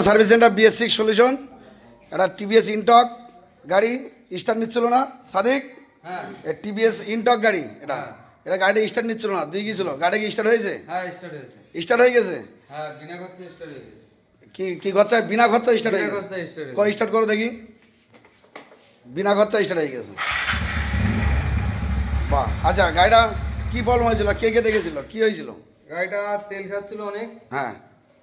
Service centre BS6 solution. এটা TVS Ntorq গাড়ি, start নিচ্ছিল না সাদিক। হ্যাঁ, TVS ইনটক গাড়ি, এটা এটা গাড়িটা স্টার্ট নিচ্ছিল না, দিয়ে গিয়েছিল। গাড়ি কি স্টার্ট হয়েছে? হ্যাঁ স্টার্ট হয়েছে। স্টার্ট হয়ে গেছে? হ্যাঁ, বিনা খরচে স্টার্ট হয়েছে। কি খরচা? বিনা খরচা স্টার্ট হয়ে বিনা গেছে। খরচায় স্টার্ট হয়েছে। কয় স্টার্ট করো দেখি। বিনা খরচা স্টার্ট হয়ে গেছে। বাহ। আচ্ছা, গাড়িটা কি প্রবলেম হয়েছিল? কে কে দেখেছিল? কি হয়েছিল? গাড়িটা তেল খাচ্ছিল অনেক, হ্যাঁ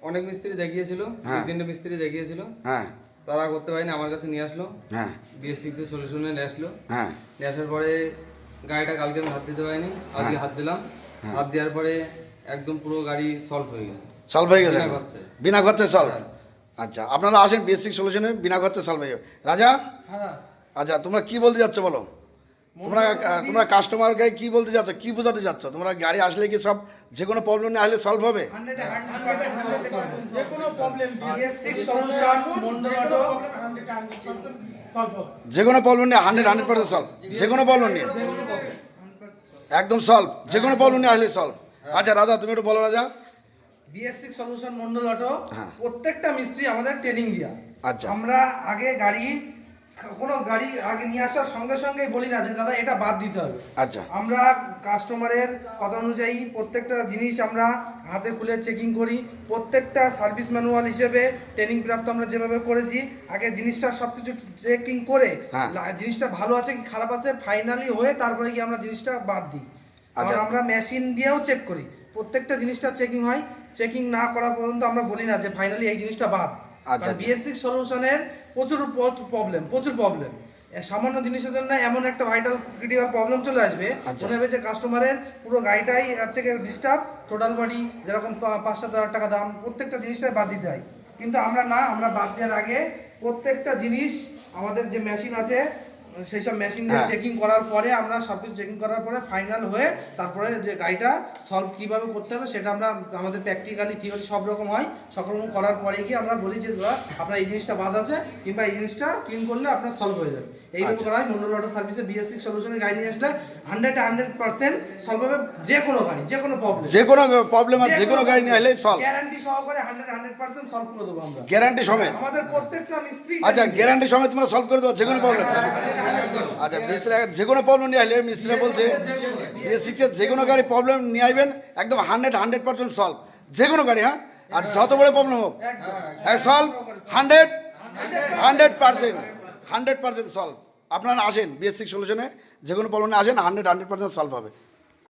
অনেক মিস্ত্রি দেখিয়েছিল, হ্যাঁ। 2-3টে মিস্ত্রি দেখিয়েছিল, হ্যাঁ তারা করতে পারেনি, আমার কাছে নিয়ে আসলো। হ্যাঁ BS6 এর সলিউশনে নিয়ে আসলো। হ্যাঁ নিয়ে আসার পরে গাড়িটা কালকে আমি হাত দিতে পারিনি, আজকে হাত দিলাম। হাত দেওয়ার পরে একদম পুরো গাড়ি সলভ হয়ে গেল। সলভ হয়ে গেছে? বিনা খরচায়। বিনা খরচায় সলভ। হ্যাঁ। আচ্ছা, আপনারা আসেন BS6 সলিউশনে, বিনা খরচায় সলভ হয়ে যাবে। রাজা, হ্যাঁ, আচ্ছা তোমরা কি বলতে যাচ্ছ বলো? তোমরা কাস্টমারকে কি বলতে যাচ্ছ, কি বোঝাতে যাচ্ছ? তোমরা গাড়ি আসলে কি সব যে কোনো প্রবলেম নিয়ে আসলে সলভ হবে? 100% যে কোনো problem BS6 solution Mondal auto 100% solve হবে। যে কোনো প্রবলেম নিয়ে 100% সলভ। যে কোনো প্রবলেম নিয়ে একদম সলভ। যে কোনো প্রবলেম নিয়ে আসলে সলভ। আচ্ছা রাজা, তুমি একটু বলো রাজা। BS6 সলিউশন মন্ডল অটো হ্যাঁ। প্রত্যেকটা মিস্ত্রি আমাদের ট্রেনিং দিয়া। আচ্ছা। আমরা আগে কোনো গাড়ি আগে নিয়ে আসার সঙ্গে সঙ্গে বলি না যে দাদা এটা বাদ দিতে হবে। আচ্ছা আমরা কাস্টমারের কথা অনুযায়ী প্রত্যেকটা জিনিস আমরা হাতে খুলে চেকিং করি। প্রত্যেকটা সার্ভিস ম্যানুয়াল হিসেবে ট্রেনিং প্রাপ্ত আমরা যেভাবে করেছি, আগে জিনিসটা সবকিছু চেকিং করে হ্যাঁ। জিনিসটা ভালো আছে কি খারাপ আছে ফাইনালি হয়ে তারপরে গিয়ে আমরা জিনিসটা বাদ দিই। আর আচ্ছা। আমরা মেশিন দিয়েও চেক করি, প্রত্যেকটা জিনিসটা চেকিং হয়। চেকিং না করা পর্যন্ত আমরা বলি না যে ফাইনালি এই জিনিসটা বাদ। আচ্ছা। BS6 সলিউশনের প্রচুর প্রবলেম, সামান্য জিনিসের জন্য এমন একটা ভাইটাল ক্রিটিক্যাল প্রবলেম চলে আসবে, আচ্ছা। মনে হবে যে কাস্টমারের পুরো গাড়িটাই হচ্ছে ডিস্টার্ব, টোটাল বডি যেরকম 5-7 হাজার টাকা দাম, প্রত্যেকটা জিনিসটাই বাদ দিতে হয়। কিন্তু আমরা না, আমরা বাদ দেওয়ার আগে প্রত্যেকটা জিনিস আমাদের যে মেশিন আছে সেই সব মেশিন দিয়ে হ্যাঁ। চেকিং করার পরে, আমরা সবকিছু চেকিং করার পরে ফাইনাল হয়ে তারপরে যে গাড়িটা সলভ কিভাবে করতে হবে সেটা আমরা আমাদের প্র্যাকটিক্যালি থিওরি সব রকম হয়, সব রকম করার পরে গিয়ে আমরা বলি যে দাদা আপনার এই জিনিসটা বাদ আছে কিংবা এই জিনিসটা ক্লিন করলে আপনার সলভ হয়ে যাবে। এইভাবে করা হয়। মন্ডল অটো সার্ভিসে BS6 সলিউশনের গাড়ি নিয়ে আসলে 100% সলভ হবে। যে কোনো গাড়ি, যে কোনো প্রবলেম, যে কোনো প্রবলেম আছে, যে কোনো গাড়ি নিয়ে আসলে সলভ। গ্যারান্টি সহকারে 100% সলভ করে দেবো আমরা, গ্যারান্টি সমেত। আমাদের প্রত্যেকটা মিস্ত্রি। আচ্ছা, গ্যারান্টি সমেত তোমরা সলভ করে দেবো যে কোনো প্রবলেম। আচ্ছা, মিস্ত্রি যে কোনো প্রবলেম নিয়ে আসলে মিস্ত্রি বলছে BS6 এর যে কোনো গাড়ি প্রবলেম নিয়ে আসবেন, একদম 100% সলভ। যে কোনো গাড়ি, হ্যাঁ, আর যত বড় প্রবলেম হোক সলভ। 100% সলভ। আপনারা আসেন BS6 সলিউশনে, যে কোনো প্রবলেম নিয়ে আসেন, 100% সলভ হবে।